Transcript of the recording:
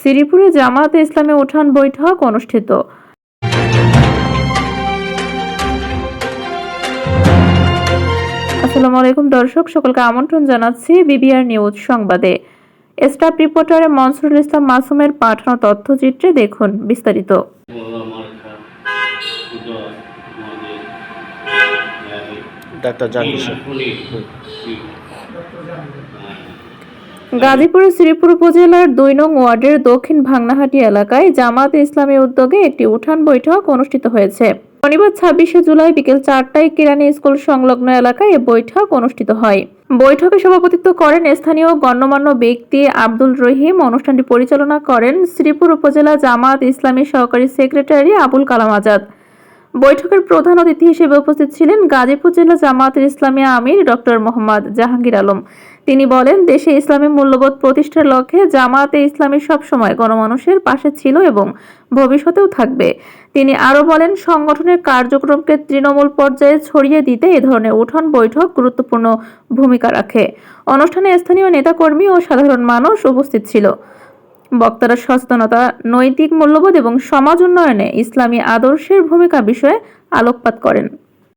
শ্রীপুরে জামায়াতে ইসলামী উঠান বৈঠক অনুষ্ঠিত। আসসালামু আলাইকুম দর্শক, সকলকে আমন্ত্রণ জানাচ্ছি বিবিআর নিউজ সংবাদে। স্টাফ রিপোর্টার মনসুরুল ইসলাম মাসুমের পাঠানো তথ্যচিত্রে দেখুন বিস্তারিত। গাজীপুরের শ্রীপুর উপজেলার ২ নং ওয়ার্ডের দক্ষিণ ভাংনাহাটি এলাকায় জামায়াতে ইসলামী উদ্যোগে একটি উঠান বৈঠক অনুষ্ঠিত হয়েছে। শনিবার ২৬শে জুলাই বিকেল ৪টায় কিরানি স্কুল সংলগ্ন এলাকায় এ বৈঠক অনুষ্ঠিত হয়। বৈঠকে সভাপতিত্ব করেন স্থানীয় গণ্যমান্য ব্যক্তি আব্দুল রহিম। অনুষ্ঠানটি পরিচালনা করেন শ্রীপুর উপজেলা জামায়াত ইসলামী সহকারী সেক্রেটারি আবুল কালাম আজাদ। বৈঠকের প্রধান অতিথি হিসেবে উপস্থিত ছিলেন গাজীপুর জেলা জামায়াতের ইসলামী আমির ডক্টর মোহাম্মদ জাহাঙ্গীর আলম। তিনি বলেন, দেশে ইসলামী মূল্যবোধ প্রতিষ্ঠার লক্ষ্যে জামায়াতে ইসলামী সবসময় গণমানুষের পাশে ছিল এবং ভবিষ্যতেও থাকবে। তিনি আরও বলেন, সংগঠনের কার্যক্রমকে তৃণমূল পর্যায়ে ছড়িয়ে দিতে এ ধরনের উঠান বৈঠক গুরুত্বপূর্ণ ভূমিকা রাখে। অনুষ্ঠানে স্থানীয় নেতাকর্মী ও সাধারণ মানুষ উপস্থিত ছিল। বক্তারা সচেতনতা, নৈতিক মূল্যবোধ এবং সমাজ উন্নয়নে ইসলামী আদর্শের ভূমিকা বিষয়ে আলোকপাত করেন।